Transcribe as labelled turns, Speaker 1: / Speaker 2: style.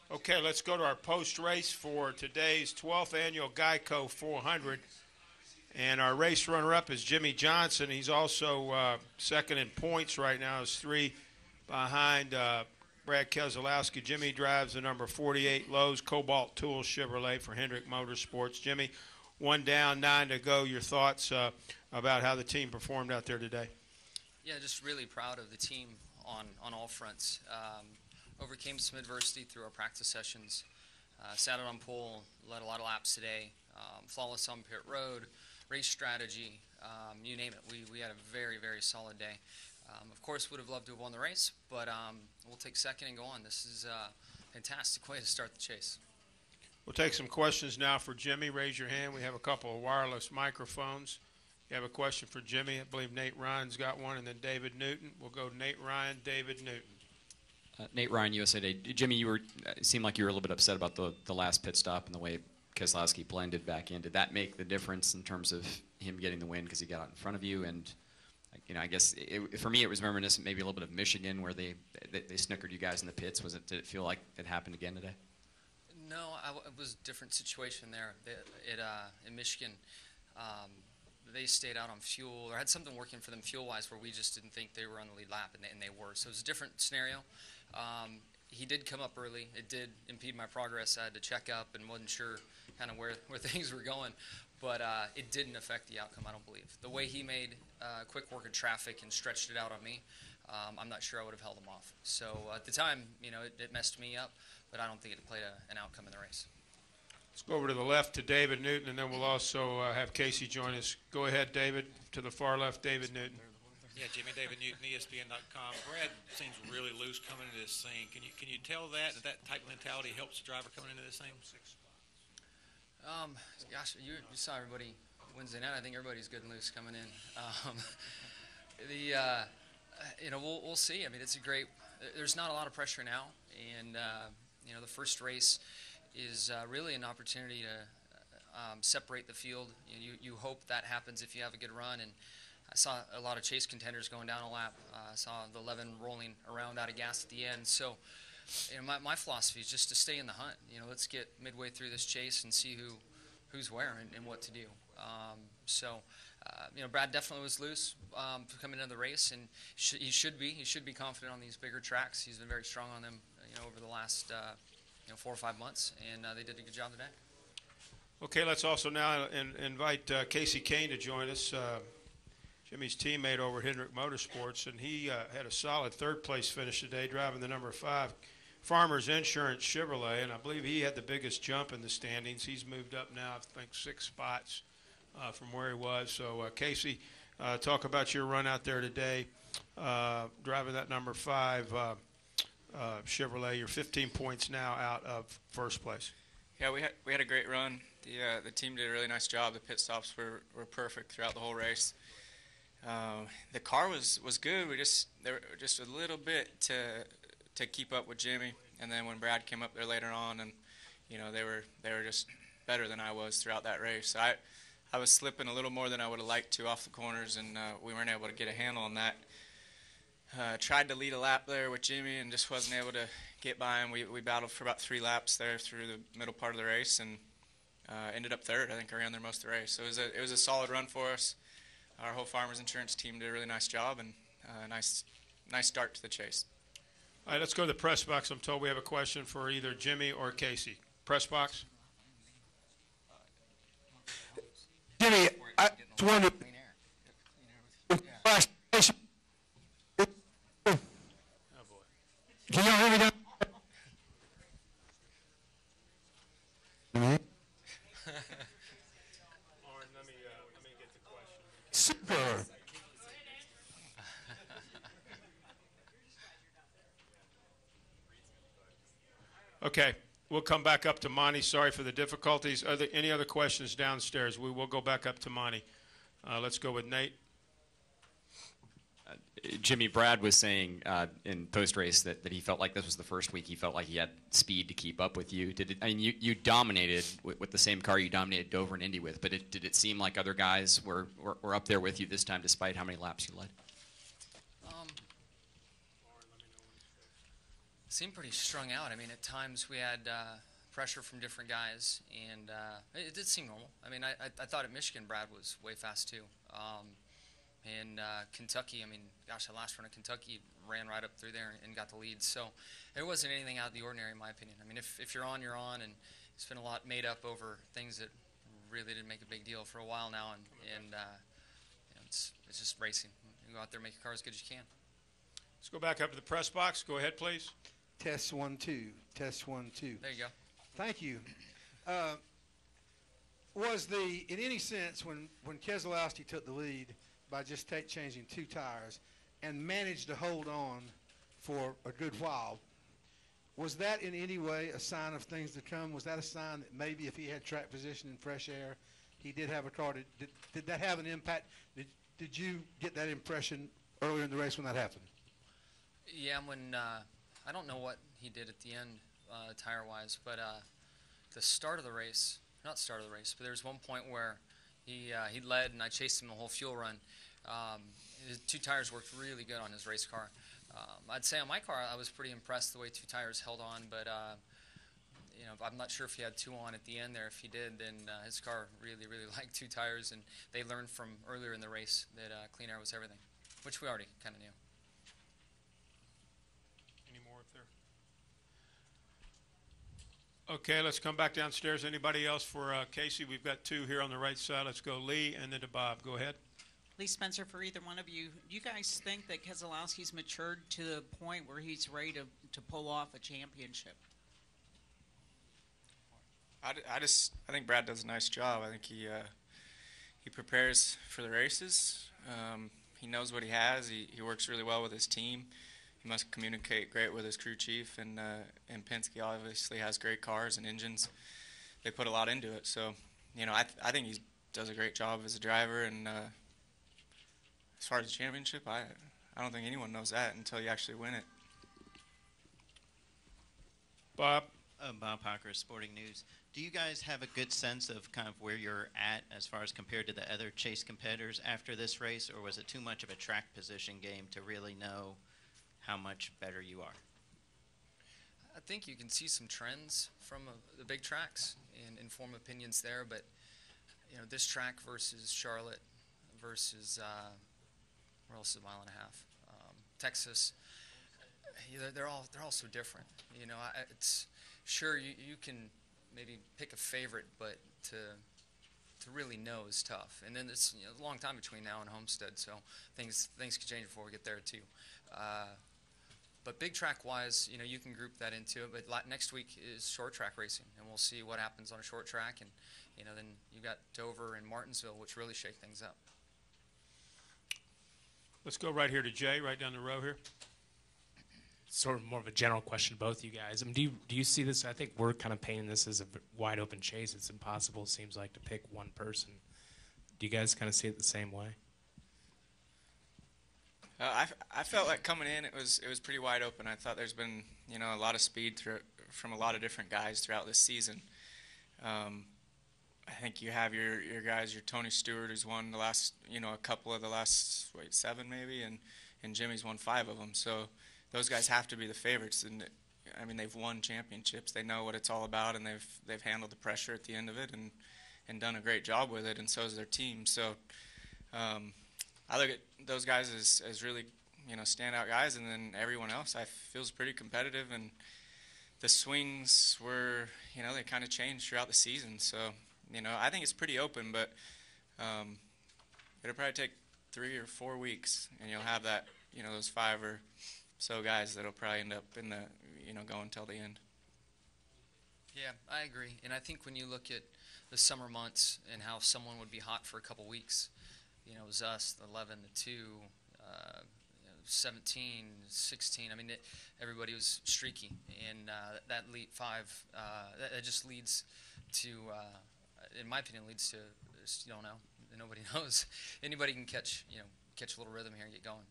Speaker 1: Okay, let's go to our post-race for today's 12th annual Geico 400. And our race runner-up is Jimmy Johnson. He's also second in points right now. He's 3 behind Brad Keselowski. Jimmy drives the number 48 Lowe's Cobalt Tool Chevrolet for Hendrick Motorsports. Jimmy, 1 down, 9 to go. Your thoughts about how the team performed out there today?
Speaker 2: Yeah, just really proud of the team on all fronts. Overcame some adversity through our practice sessions. Sat out on pole, led a lot of laps today. Flawless on pit road, race strategy, you name it. We had a very, very solid day. Of course, would have loved to have won the race, but we'll take second and go on. This is a fantastic way to start the chase.
Speaker 1: We'll take some questions now for Jimmy. Raise your hand. We have a couple of wireless microphones. You have a question for Jimmy. I believe Nate Ryan's got one, and then David Newton. We'll go Nate Ryan, David Newton.
Speaker 3: Nate Ryan, USA Today. Jimmy, it seemed like you were a little bit upset about the last pit stop and the way Keselowski blended back in. Did that make the difference in terms of him getting the win because he got out in front of you? And I guess for me it was reminiscent maybe a little bit of Michigan where they snookered you guys in the pits. Did it feel like it happened again today?
Speaker 2: No, it was a different situation there. In Michigan, they stayed out on fuel or had something working for them fuel-wise where we just didn't think they were on the lead lap, and they were. So it was a different scenario. He did come up early. It did impede my progress. I had to check up and wasn't sure kind of where things were going. But it didn't affect the outcome, I don't believe. The way he made quick work of traffic and stretched it out on me, I'm not sure I would have held him off. So at the time, it messed me up, but I don't think it played an outcome in the race.
Speaker 1: Let's go over to the left to David Newton, and then we'll also have Casey join us. Go ahead, David. To the far left, David Newton.
Speaker 4: Yeah, Jimmy, David Newton, ESPN.com. Brad seems really loose coming into this thing. Can you tell that type of mentality helps the driver coming into this thing?
Speaker 2: Gosh, you saw everybody Wednesday night. I think everybody's good and loose coming in. We'll see. I mean, it's a great. There's not a lot of pressure now, and the first race is really an opportunity to separate the field. You hope that happens if you have a good run, and I saw a lot of chase contenders going down a lap. I saw the 11 rolling around out of gas at the end. So, my philosophy is just to stay in the hunt. Let's get midway through this chase and see who's where and what to do. Brad definitely was loose coming into the race, and he should be confident on these bigger tracks. He's been very strong on them, over the last 4 or 5 months, and they did a good job today.
Speaker 1: Okay, let's also now invite Casey Kahne to join us. Jimmy's teammate over at Hendrick Motorsports, and he had a solid third-place finish today, driving the number 5 Farmers Insurance Chevrolet, and I believe he had the biggest jump in the standings. He's moved up now, I think, 6 spots from where he was. So, Casey, talk about your run out there today, driving that number 5 Chevrolet. You're 15 points now out of first place.
Speaker 5: Yeah, we had a great run. The team did a really nice job. The pit stops were perfect throughout the whole race. The car was good. They were just a little bit to keep up with Jimmy, and then when Brad came up there later on, and they were just better than I was throughout that race. I was slipping a little more than I would have liked to off the corners, and we weren't able to get a handle on that. Tried to lead a lap there with Jimmy and just wasn't able to get by him. We battled for about 3 laps there through the middle part of the race, and ended up third. I think I ran there most of the race. So it was a solid run for us. Our whole Farmers Insurance team did a really nice job, and a nice start to the chase.
Speaker 1: All right, let's go to the press box. I'm told we have a question for either Jimmy or Casey. Press box.
Speaker 6: Jimmy, I just wanted to. Can y'all hear me down?
Speaker 1: Lauren, let me get the question.
Speaker 6: Super.
Speaker 1: Okay, we'll come back up to Monty. Sorry for the difficulties. Are there any other questions downstairs? We will go back up to Monty. Let's go with Nate.
Speaker 3: Jimmy, Brad was saying in post-race that he felt like this was the first week he felt like he had speed to keep up with you. You dominated with the same car you dominated Dover and Indy with, but did it seem like other guys were up there with you this time despite how many laps you led?
Speaker 2: seemed pretty strung out. I mean, at times we had pressure from different guys, and it did seem normal. I mean, I thought at Michigan, Brad was way fast too. And Kentucky, I mean, gosh, the last run of Kentucky ran right up through there and got the lead. So there wasn't anything out of the ordinary, in my opinion. I mean, if you're on, you're on, and it's been a lot made up over things that really didn't make a big deal for a while now, and you know, it's just racing. You go out there, make your car as good as you can.
Speaker 1: Let's go back up to the press box. Go ahead, please.
Speaker 6: Test 1 2. Test 1 2.
Speaker 2: There you go.
Speaker 6: Thank you. Was in any sense when Keselowski took the lead by just changing 2 tires and managed to hold on for a good while, was that in any way a sign of things to come? Was that a sign that maybe if he had track position and fresh air, he did have a car? Did that have an impact? Did you get that impression earlier in the race when that happened?
Speaker 2: Yeah, when I don't know what he did at the end tire-wise, but the start of the race, not start of the race, but there was one point where he led and I chased him the whole fuel run. His 2 tires worked really good on his race car. I'd say on my car I was pretty impressed the way 2 tires held on, but you know, I'm not sure if he had 2 on at the end there. If he did, then his car really, really liked 2 tires, and they learned from earlier in the race that clean air was everything, which we already kind of knew.
Speaker 1: Any more up there? Okay, let's come back downstairs. Anybody else for Casey? We've got 2 here on the right side. Let's go Lee and then to Bob. Go ahead.
Speaker 7: Lee Spencer, for either one of you. Do you guys think that Keselowski's matured to the point where he's ready to pull off a championship?
Speaker 5: I think Brad does a nice job. I think he prepares for the races. He knows what he has. He works really well with his team. He must communicate great with his crew chief, and Penske obviously has great cars and engines. They put a lot into it. So, you know, I think he does a great job as a driver. And as far as the championship, I don't think anyone knows that until you actually win it.
Speaker 1: Bob?
Speaker 8: Bob Hocker, Sporting News. Do you guys have a good sense of kind of where you're at as far as compared to the other Chase competitors after this race, or was it too much of a track position game to really know how much better you are?
Speaker 2: I think you can see some trends from the big tracks and inform opinions there, but you know, this track versus Charlotte versus where else is a mile and a half? Texas. They're all so different. You know, it's sure you can maybe pick a favorite, but to really know is tough. And then it's a long time between now and Homestead, so things can change before we get there too. But big track wise, you know, you can group that into it. But next week is short track racing, and we'll see what happens on a short track. And you know, then you got Dover and Martinsville, which really shake things up.
Speaker 1: Let's go right here to Jay, right down the row here.
Speaker 9: Sort of more of a general question to both you guys. I mean, do you see this? I think we're kind of painting this as a wide open chase. It's impossible, it seems like, to pick one person. Do you guys kind of see it the same way?
Speaker 5: I felt like coming in, it was pretty wide open. I thought there's been, you know, a lot of speed from a lot of different guys throughout this season. I think you have your guys, your Tony Stewart, who's won the last, you know, a couple of the last 7 maybe, and Jimmy's won 5 of them. So those guys have to be the favorites. And I mean, they've won championships. They know what it's all about, and they've handled the pressure at the end of it and done a great job with it. And so has their team. So I look at those guys as really, you know, standout guys, and then everyone else I feels pretty competitive. And the swings were, you know, they kind of changed throughout the season. So, you know, I think it's pretty open, but it'll probably take 3 or 4 weeks, and you'll have that, you know, those 5 or so guys that'll probably end up in the, you know, going till the end.
Speaker 2: Yeah, I agree. And I think when you look at the summer months and how someone would be hot for a couple weeks, you know, it was us, the 11, the 2, 17, 16. I mean, everybody was streaky, and that lead 5, that just leads to, in my opinion, leads to, you don't know, nobody knows. Anybody can catch a little rhythm here and get going.